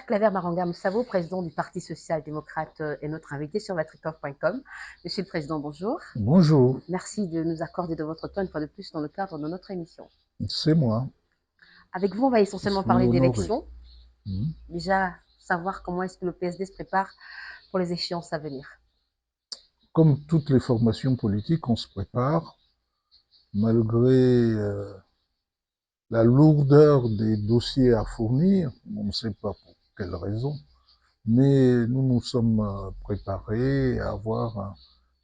Claver Marangam-Savo, président du Parti social-démocrate, est notre invité sur matricov.com. Monsieur le Président, bonjour. Bonjour, Merci de nous accorder de votre temps une fois de plus dans le cadre de notre émission. c'est moi. Avec vous, on va Je essentiellement suis parler honoré. d'élections. Hmm. Déjà, savoir comment est-ce que le PSD se prépare pour les échéances à venir. Comme toutes les formations politiques, on se prépare, malgré la lourdeur des dossiers à fournir. On ne sait pas pour quelle raison, mais nous nous sommes préparés à avoir un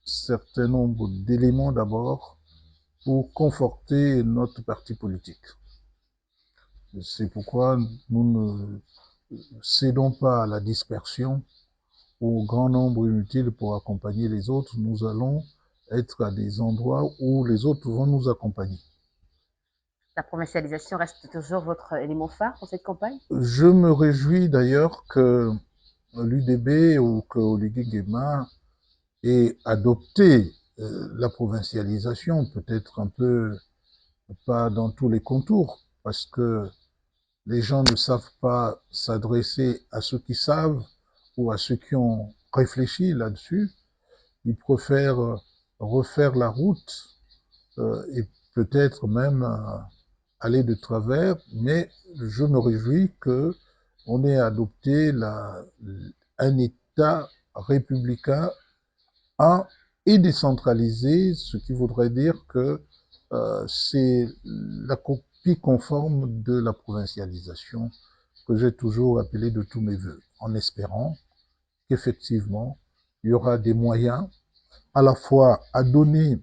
certain nombre d'éléments d'abord pour conforter notre parti politique. C'est pourquoi nous ne cédons pas à la dispersion, au grand nombre inutile pour accompagner les autres. Nous allons être à des endroits où les autres vont nous accompagner. La provincialisation reste toujours votre élément phare pour cette campagne? Je me réjouis d'ailleurs que l'UDB ou que Oligui Nguema ait adopté la provincialisation, peut-être un peu pas dans tous les contours, parce que les gens ne savent pas s'adresser à ceux qui savent ou à ceux qui ont réfléchi là-dessus. Ils préfèrent refaire la route et peut-être même aller de travers, mais je me réjouis que on ait adopté un État républicain un et décentralisé, ce qui voudrait dire que c'est la copie conforme de la provincialisation que j'ai toujours appelée de tous mes voeux, en espérant qu'effectivement, il y aura des moyens à la fois à donner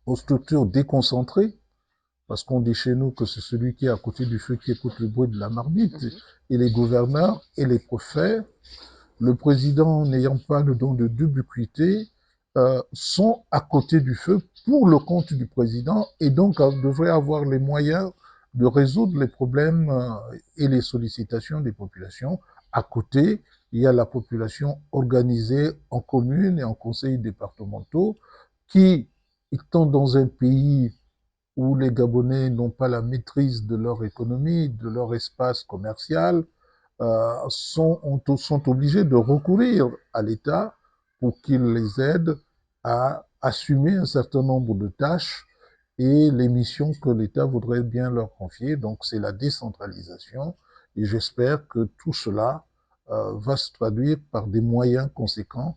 aux structures déconcentrées, parce qu'on dit chez nous que c'est celui qui est à côté du feu qui écoute le bruit de la marmite, et les gouverneurs et les préfets, le président n'ayant pas le don de d'ubiquité, sont à côté du feu pour le compte du président et donc devraient avoir les moyens de résoudre les problèmes et les sollicitations des populations. À côté, il y a la population organisée en communes et en conseils départementaux qui, étant dans un pays où les Gabonais n'ont pas la maîtrise de leur économie, de leur espace commercial, sont obligés de recourir à l'État pour qu'il les aide à assumer un certain nombre de tâches et les missions que l'État voudrait bien leur confier. Donc c'est la décentralisation et j'espère que tout cela va se traduire par des moyens conséquents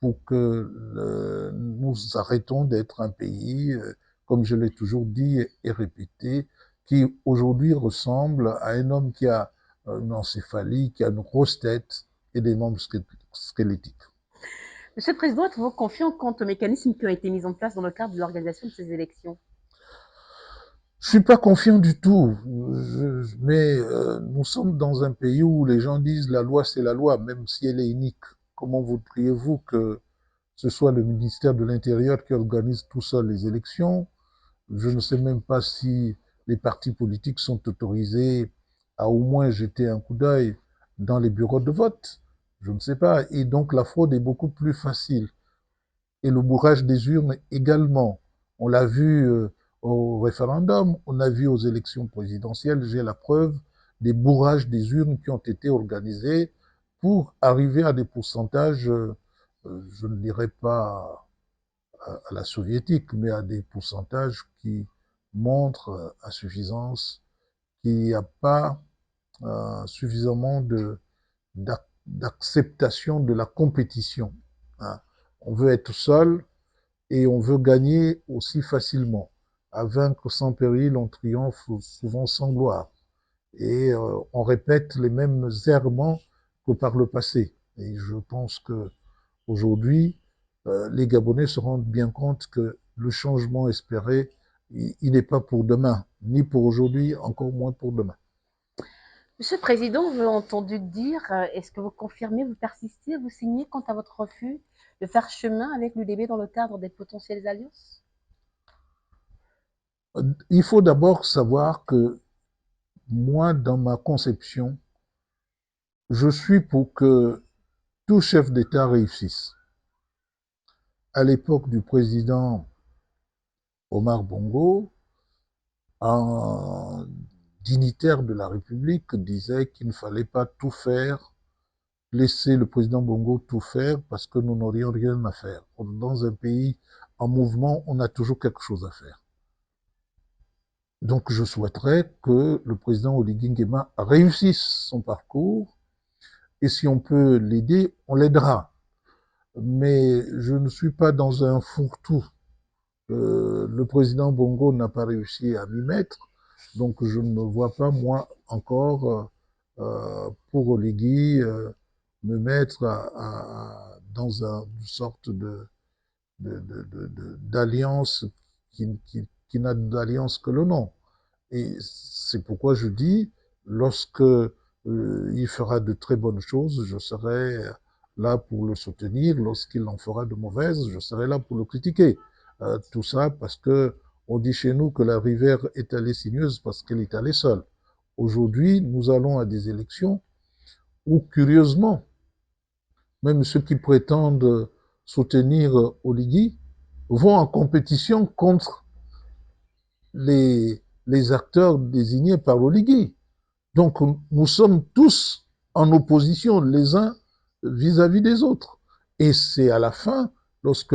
pour que nous arrêtons d'être un pays, comme je l'ai toujours dit et répété, qui aujourd'hui ressemble à un homme qui a une encéphalie, qui a une grosse tête et des membres squelettiques. Monsieur le Président, êtes-vous confiant quant aux mécanismes qui ont été mis en place dans le cadre de l'organisation de ces élections? Je suis pas confiant du tout, mais nous sommes dans un pays où les gens disent la loi c'est la loi, même si elle est unique. Comment voudriez-vous que ce soit le ministère de l'Intérieur qui organise tout seul les élections? Je ne sais même pas si les partis politiques sont autorisés à au moins jeter un coup d'œil dans les bureaux de vote. Je ne sais pas. Et donc la fraude est beaucoup plus facile. Et le bourrage des urnes également. On l'a vu au référendum, on a vu aux élections présidentielles, j'ai la preuve des bourrages des urnes qui ont été organisés pour arriver à des pourcentages, je ne dirais pas à la soviétique, mais à des pourcentages qui montrent à suffisance qu'il n'y a pas suffisamment d'acceptation de la compétition. Hein. On veut être seul et on veut gagner aussi facilement. À vaincre sans péril, on triomphe souvent sans gloire. Et on répète les mêmes errements que par le passé. Et je pense que aujourd'hui, les Gabonais se rendent bien compte que le changement espéré, il n'est pas pour demain, ni pour aujourd'hui, encore moins pour demain. Monsieur le Président, vous avez entendu dire, est-ce que vous confirmez, vous persistez, vous signez quant à votre refus de faire chemin avec l'UDB dans le cadre des potentielles alliances? Il faut d'abord savoir que moi, dans ma conception, je suis pour que tout chef d'État réussisse. À l'époque du président Omar Bongo, en dignitaires de la République disaient qu'il ne fallait pas tout faire, laisser le président Bongo tout faire parce que nous n'aurions rien à faire. Dans un pays en mouvement, on a toujours quelque chose à faire. Donc je souhaiterais que le président Oligui Nguema réussisse son parcours et si on peut l'aider, on l'aidera. Mais je ne suis pas dans un fourre-tout. Le président Bongo n'a pas réussi à m'y mettre, donc je ne me vois pas, moi, encore, pour Oligui, me mettre dans une sorte d'alliance qui n'a d'alliance que le nom. Et c'est pourquoi je dis, lorsque il fera de très bonnes choses, je serai là pour le soutenir. Lorsqu'il en fera de mauvaises, je serai là pour le critiquer. Tout ça parce que on dit chez nous que la rivière est allée sinueuse parce qu'elle est allée seule. Aujourd'hui, nous allons à des élections où, curieusement, même ceux qui prétendent soutenir Oligui vont en compétition contre les acteurs désignés par l'Oligui. Donc nous sommes tous en opposition les uns vis-à-vis des autres. Et c'est à la fin, lorsque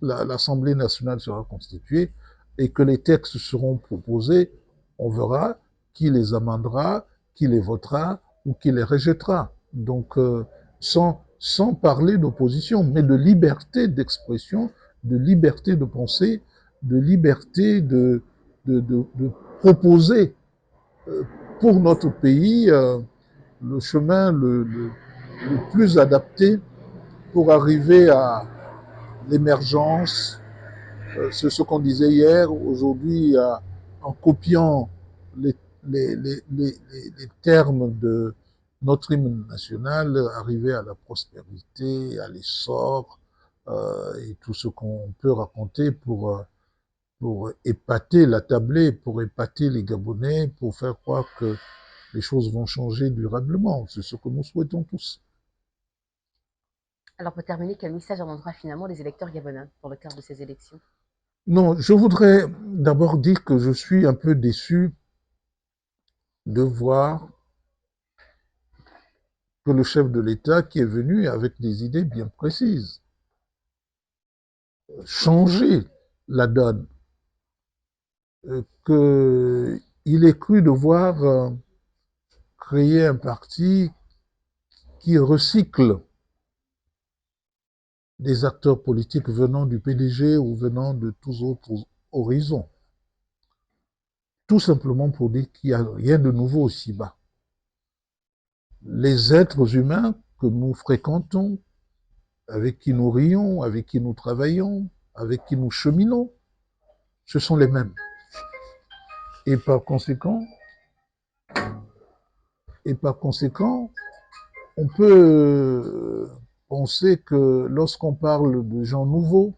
l'Assemblée nationale sera constituée et que les textes seront proposés, on verra qui les amendera, qui les votera ou qui les rejettera. Donc sans parler d'opposition, mais de liberté d'expression, de liberté de pensée, de liberté de proposer pour notre pays le chemin le plus adapté pour arriver à l'émergence. C'est ce qu'on disait hier. Aujourd'hui, en copiant les, les termes de notre hymne national, arriver à la prospérité, à l'essor et tout ce qu'on peut raconter pour épater la tablée, pour épater les Gabonais, pour faire croire que les choses vont changer durablement. C'est ce que nous souhaitons tous. Alors pour terminer, quel message entendra finalement les électeurs gabonais dans le cadre de ces élections? Non, je voudrais d'abord dire que je suis un peu déçu de voir que le chef de l'État, qui est venu avec des idées bien précises, changer la donne, qu'il ait cru devoir créer un parti qui recycle des acteurs politiques venant du PDG ou venant de tous autres horizons. Tout simplement pour dire qu'il n'y a rien de nouveau aussi bas. Les êtres humains que nous fréquentons, avec qui nous rions, avec qui nous travaillons, avec qui nous cheminons, ce sont les mêmes. Et par conséquent, on peut penser que lorsqu'on parle de gens nouveaux,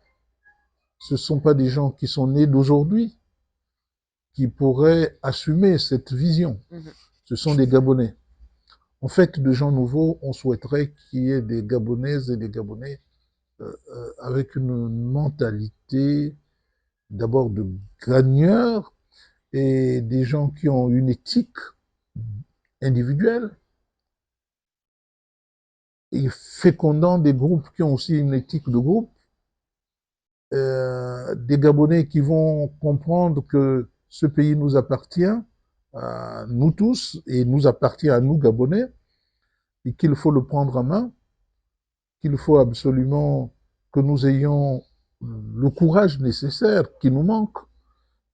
ce ne sont pas des gens qui sont nés d'aujourd'hui, qui pourraient assumer cette vision. Ce sont des Gabonais. En fait, de gens nouveaux, on souhaiterait qu'il y ait des Gabonaises et des Gabonais avec une mentalité d'abord de gagneurs et des gens qui ont une éthique individuelle et fécondant des groupes qui ont aussi une éthique de groupe, des Gabonais qui vont comprendre que ce pays nous appartient à nous tous et nous appartient à nous Gabonais et qu'il faut le prendre en main, qu'il faut absolument que nous ayons le courage nécessaire qui nous manque,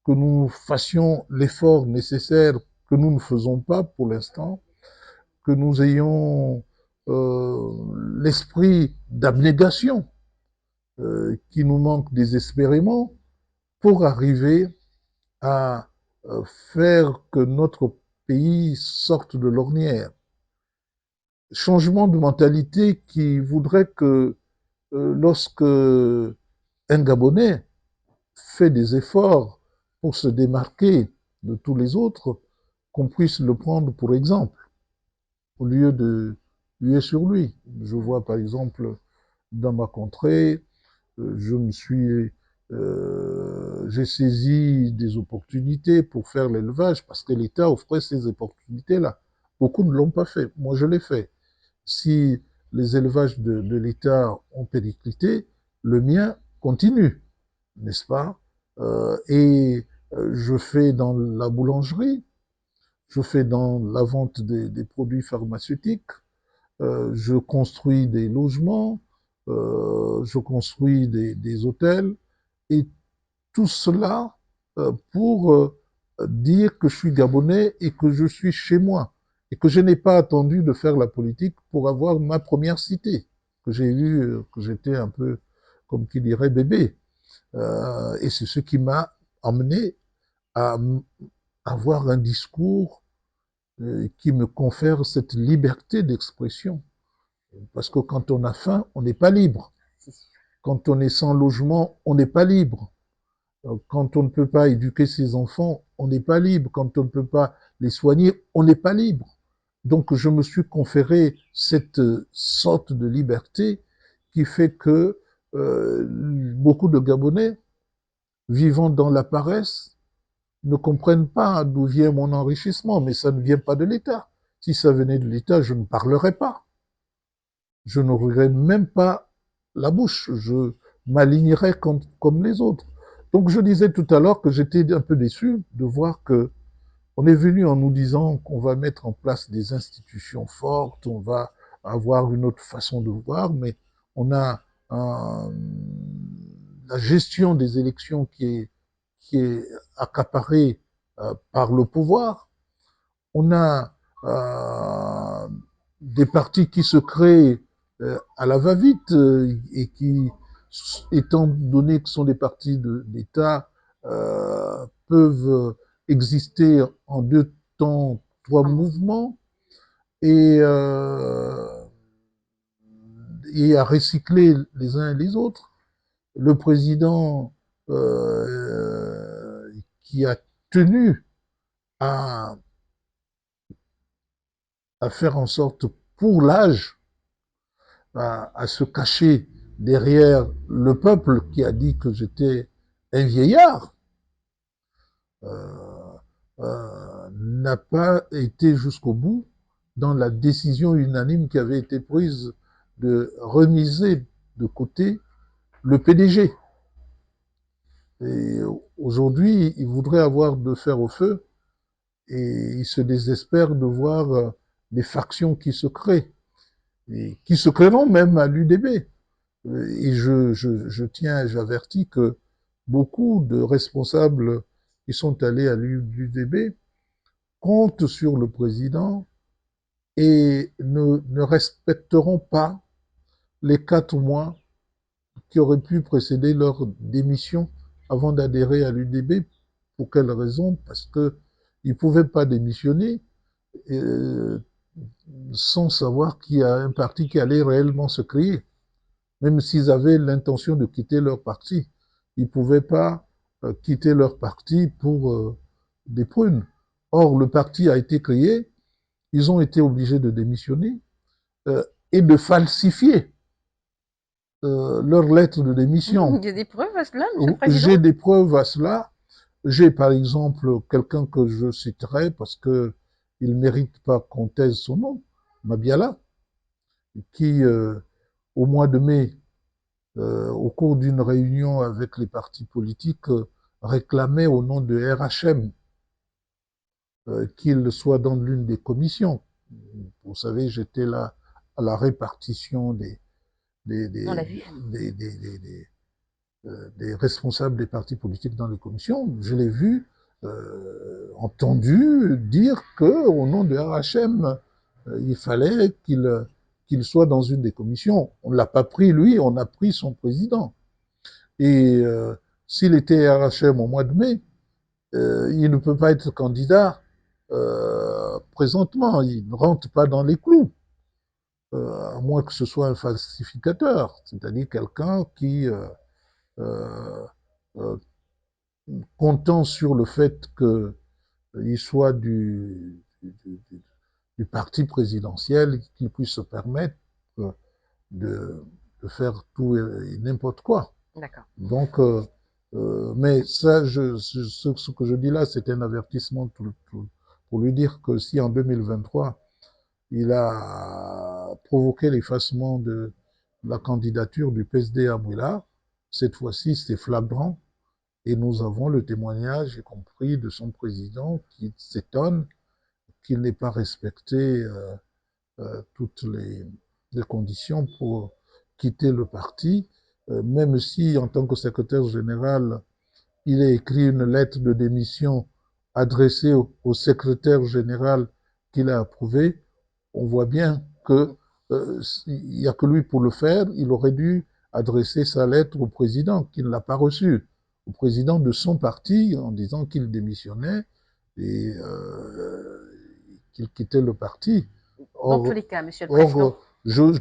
que nous fassions l'effort nécessaire que nous ne faisons pas pour l'instant, que nous ayons l'esprit d'abnégation qui nous manque désespérément pour arriver à faire que notre pays sorte de l'ornière. Changement de mentalité qui voudrait que lorsque un Gabonais fait des efforts pour se démarquer de tous les autres, qu'on puisse le prendre pour exemple, au lieu de huer sur lui. Je vois par exemple dans ma contrée, j'ai saisi des opportunités pour faire l'élevage parce que l'État offrait ces opportunités-là. Beaucoup ne l'ont pas fait. Moi, je l'ai fait. Si les élevages de l'État ont périclité, le mien continue, n'est-ce pas? Et je fais dans la boulangerie, je fais dans la vente des produits pharmaceutiques, je construis des logements, je construis des hôtels, et tout cela pour dire que je suis gabonais et que je suis chez moi, et que je n'ai pas attendu de faire la politique pour avoir ma première cité, que j'ai eu, que j'étais un peu, comme qui dirait, bébé. Et c'est ce qui m'a amené à avoir un discours qui me confère cette liberté d'expression. Parce que quand on a faim, on n'est pas libre. Quand on est sans logement, on n'est pas libre. Quand on ne peut pas éduquer ses enfants, on n'est pas libre. Quand on ne peut pas les soigner, on n'est pas libre. Donc je me suis conféré cette sorte de liberté qui fait que beaucoup de Gabonais vivant dans la paresse ne comprennent pas d'où vient mon enrichissement, mais ça ne vient pas de l'État. Si ça venait de l'État, je ne parlerais pas. Je n'ouvrirais même pas la bouche. Je m'alignerais comme les autres. Donc je disais tout à l'heure que j'étais un peu déçu de voir que on est venu en nous disant qu'on va mettre en place des institutions fortes, on va avoir une autre façon de voir, mais on a la gestion des élections qui est accaparée par le pouvoir. On a des partis qui se créent à la va-vite et qui, étant donné que ce sont des partis d'État, peuvent exister en deux temps, trois mouvements et, et à recycler les uns et les autres. Le président qui a tenu à, à faire en sorte pour l'âge à se cacher derrière le peuple qui a dit que j'étais un vieillard, n'a pas été jusqu'au bout dans la décision unanime qui avait été prise de remiser de côté le PDG. Et aujourd'hui, il voudrait avoir de fer au feu et il se désespère de voir des factions qui se créent et qui se créeront même à l'UDB. Et je tiens, j'avertis que beaucoup de responsables qui sont allés à l'UDB comptent sur le président et ne respecteront pas les 4 mois qui auraient pu précéder leur démission avant d'adhérer à l'UDB. Pour quelle raison? Parce qu'ils ne pouvaient pas démissionner euh, sans savoir qu'il y a un parti qui allait réellement se créer. Même s'ils avaient l'intention de quitter leur parti, ils ne pouvaient pas quitter leur parti pour des prunes. Or, le parti a été créé, ils ont été obligés de démissionner et de falsifier leur lettre de démission. Il y a des preuves à cela, Monsieur le Président? J'ai des preuves à cela. J'ai par exemple quelqu'un que je citerai parce que il ne mérite pas qu'on taise son nom, Mabiala, qui au mois de mai au cours d'une réunion avec les partis politiques, réclamait au nom de RHM qu'il soit dans l'une des commissions. Vous savez, j'étais là à la répartition des, On des, l'a vu. des, des responsables des partis politiques dans les commissions. Je l'ai vu, entendu dire qu'au nom de RHM, il fallait qu'il soit dans une des commissions. On ne l'a pas pris lui, on a pris son président. Et s'il était RHM au mois de mai, il ne peut pas être candidat présentement. Il ne rentre pas dans les clous, à moins que ce soit un falsificateur, c'est-à-dire quelqu'un qui, euh, euh, comptant sur le fait qu'il soit du parti présidentiel, qu'il puisse se permettre de, de faire tout et n'importe quoi. D'accord. Donc, Mais ça, ce que je dis là, c'est un avertissement pour lui dire que si en 2023, il a provoqué l'effacement de la candidature du PSD à Mouila, cette fois-ci, c'est flagrant. Et nous avons le témoignage, y compris de son président, qui s'étonne qu'il n'ait pas respecté toutes les conditions pour quitter le parti, même si, en tant que secrétaire général, il a écrit une lettre de démission adressée au secrétaire général qu'il a approuvé. On voit bien que il n'y a que lui pour le faire. Il aurait dû adresser sa lettre au président, qui ne l'a pas reçue, au président de son parti, en disant qu'il démissionnait et qu'il quittait le parti. Dans tous Or, les cas, Monsieur le Président.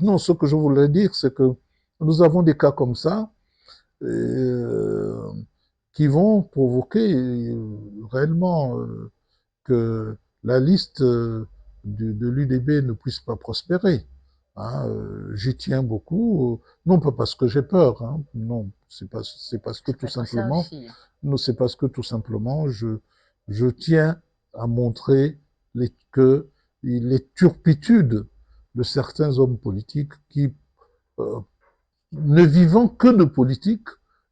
non, ce que je voulais dire, c'est que nous avons des cas comme ça euh, qui vont provoquer réellement que la liste de l'UDB ne puisse pas prospérer. Hein, j'y tiens beaucoup, non pas parce que j'ai peur, hein, non, c'est parce que Ça tout peut être ça simplement, aussi. non, c'est parce que tout simplement, je tiens à montrer que les turpitudes de certains hommes politiques qui, euh, ne vivant que de politique,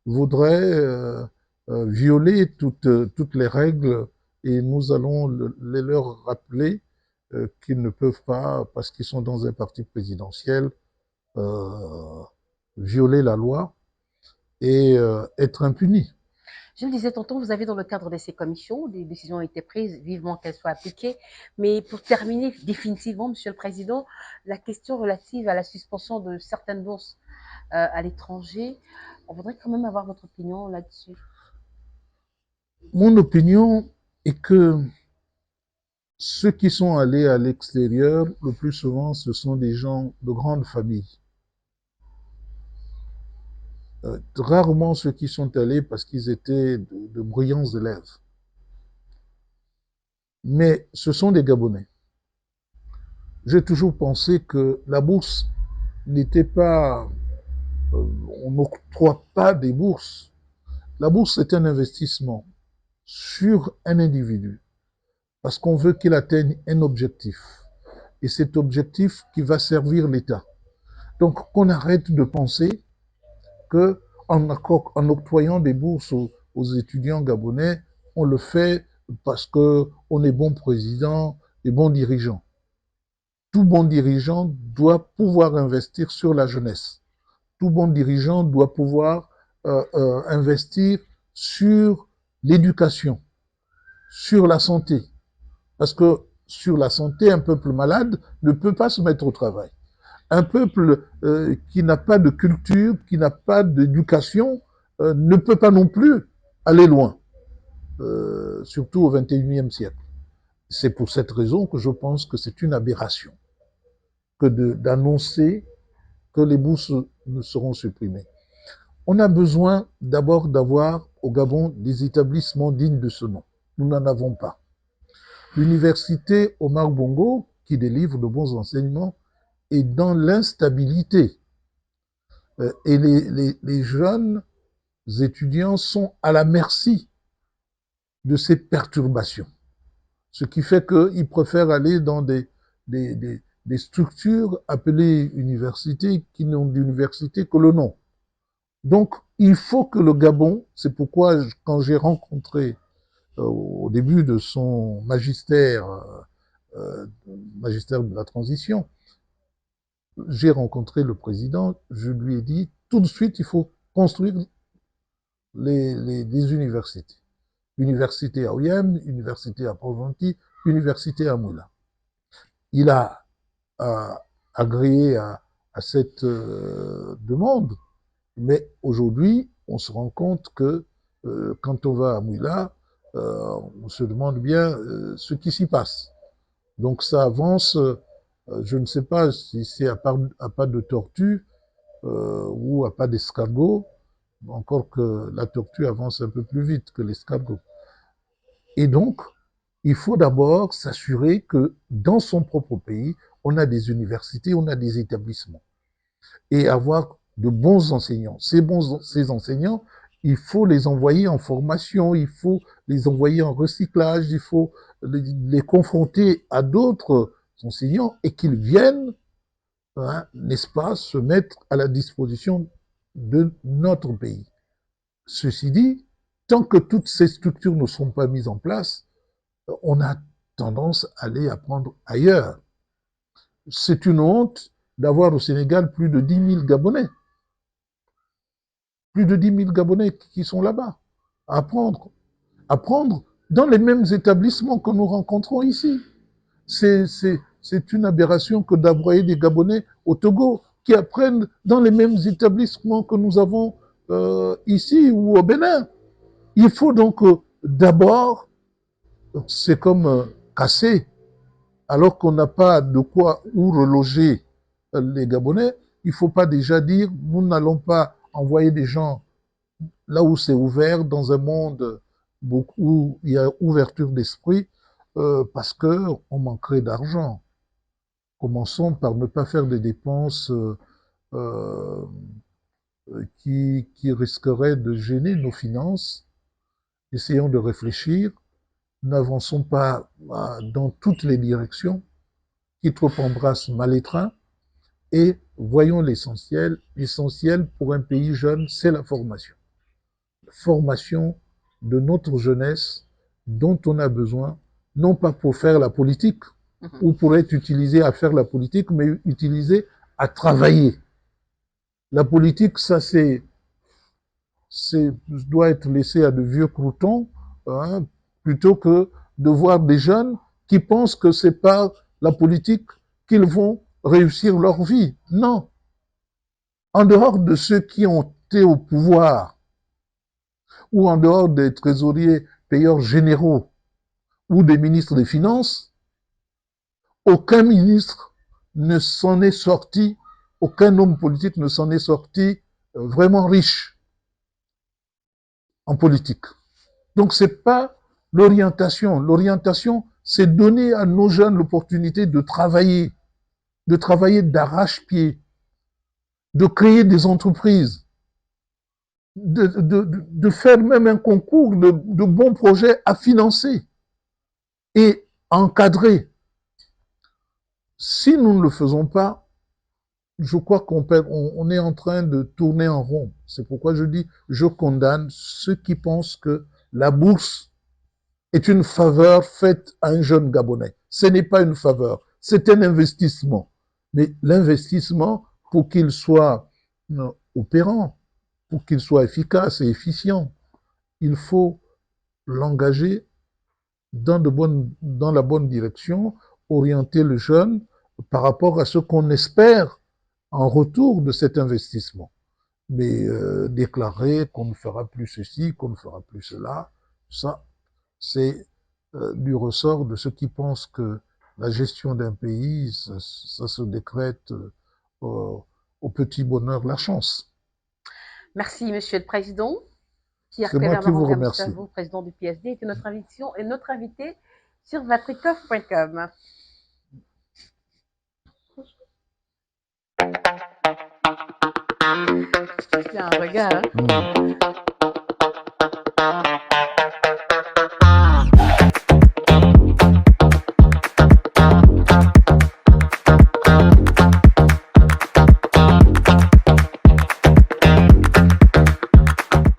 voudraient violer toutes les règles et nous allons les leur rappeler qu'ils ne peuvent pas, parce qu'ils sont dans un parti présidentiel, euh, violer la loi et être impunis. Je le disais tantôt, vous avez dans le cadre de ces commissions, des décisions ont été prises, vivement qu'elles soient appliquées. Mais pour terminer définitivement, Monsieur le Président, la question relative à la suspension de certaines bourses à l'étranger, on voudrait quand même avoir votre opinion là-dessus. Mon opinion est que ceux qui sont allés à l'extérieur, le plus souvent, ce sont des gens de grandes familles. Rarement ceux qui sont allés parce qu'ils étaient de brillants élèves. Mais ce sont des Gabonais. J'ai toujours pensé que la bourse n'était pas... on n'octroie pas des bourses. La bourse est un investissement sur un individu parce qu'on veut qu'il atteigne un objectif. Et cet objectif qui va servir l'État. Donc qu'on arrête de penser que en octroyant des bourses aux étudiants gabonais, on le fait parce qu'on est bon président et bon dirigeant. Tout bon dirigeant doit pouvoir investir sur la jeunesse. Tout bon dirigeant doit pouvoir investir sur l'éducation, sur la santé. Parce que sur la santé, un peuple malade ne peut pas se mettre au travail. Un peuple qui n'a pas de culture, qui n'a pas d'éducation, ne peut pas non plus aller loin, surtout au XXIe siècle. C'est pour cette raison que je pense que c'est une aberration que d'annoncer que les bourses ne seront supprimées. On a besoin d'abord d'avoir au Gabon des établissements dignes de ce nom. Nous n'en avons pas. L'université Omar Bongo, qui délivre de bons enseignements, est dans l'instabilité. Et les jeunes étudiants sont à la merci de ces perturbations. Ce qui fait qu'ils préfèrent aller dans des structures appelées universités qui n'ont d'université que le nom. Donc, il faut que le Gabon, c'est pourquoi quand j'ai rencontré au début de son magistère de la transition, j'ai rencontré le président, je lui ai dit tout de suite, il faut construire des universités. Université à Oyem, université à Proventi, université à Moula. Il a agréé à cette demande, mais aujourd'hui, on se rend compte que quand on va à Moula, on se demande bien ce qui s'y passe. Donc ça avance, je ne sais pas si c'est à pas de tortue ou à pas d'escargot, encore que la tortue avance un peu plus vite que l'escargot. Et donc, il faut d'abord s'assurer que dans son propre pays, on a des universités, on a des établissements. Et avoir de bons enseignants. Ces enseignants, il faut les envoyer en formation, il faut les envoyer en recyclage, il faut les confronter à d'autres enseignants et qu'ils viennent, hein, n'est-ce pas, se mettre à la disposition de notre pays. Ceci dit, tant que toutes ces structures ne sont pas mises en place, on a tendance à aller apprendre ailleurs. C'est une honte d'avoir au Sénégal plus de 10 000 Gabonais. Plus de 10 000 Gabonais qui sont là-bas à apprendre. Apprendre dans les mêmes établissements que nous rencontrons ici. C'est une aberration que d'envoyer des Gabonais au Togo qui apprennent dans les mêmes établissements que nous avons ici ou au Bénin. Il faut donc d'abord, c'est comme casser, alors qu'on n'a pas de quoi où reloger les Gabonais, il ne faut pas déjà dire nous n'allons pas envoyer des gens là où c'est ouvert, dans un monde où il y a ouverture d'esprit, parce qu'on manquerait d'argent. Commençons par ne pas faire des dépenses euh, qui risqueraient de gêner nos finances. Essayons de réfléchir. N'avançons pas dans toutes les directions. Qui trop embrasse mal les trains. Et voyons l'essentiel. L'essentiel pour un pays jeune, c'est la formation. Formation de notre jeunesse dont on a besoin, non pas pour faire la politique, ou pour être utilisé à faire la politique, mais utilisé à travailler. La politique, ça doit être laissé à de vieux croutons, hein, plutôt que de voir des jeunes qui pensent que c'est par la politique qu'ils vont réussir leur vie. Non. En dehors de ceux qui ont été au pouvoir, ou en dehors des trésoriers payeurs généraux, ou des ministres des Finances, aucun ministre ne s'en est sorti, aucun homme politique ne s'en est sorti vraiment riche en politique. Donc c'est pas l'orientation. L'orientation, c'est donner à nos jeunes l'opportunité de travailler d'arrache-pied, de créer des entreprises, de faire même un concours de bons projets à financer et encadrer. Si nous ne le faisons pas, je crois qu'on est en train de tourner en rond. C'est pourquoi je dis, je condamne ceux qui pensent que la bourse est une faveur faite à un jeune Gabonais. Ce n'est pas une faveur, c'est un investissement. Mais l'investissement, pour qu'il soit opérant, pour qu'il soit efficace et efficient, il faut l'engager dans la bonne direction, orienter le jeune par rapport à ce qu'on espère en retour de cet investissement. Mais déclarer qu'on ne fera plus ceci, qu'on ne fera plus cela, ça, c'est du ressort de ceux qui pensent que la gestion d'un pays, ça se décrète au petit bonheur, la chance. Merci, Monsieur le Président. C'est Pierre moi Claver qui vous Maranka remercie. Mustavo, président du PSD, était notre invitation et notre invité sur vatrikoff.com. Il y a un regard. Hein?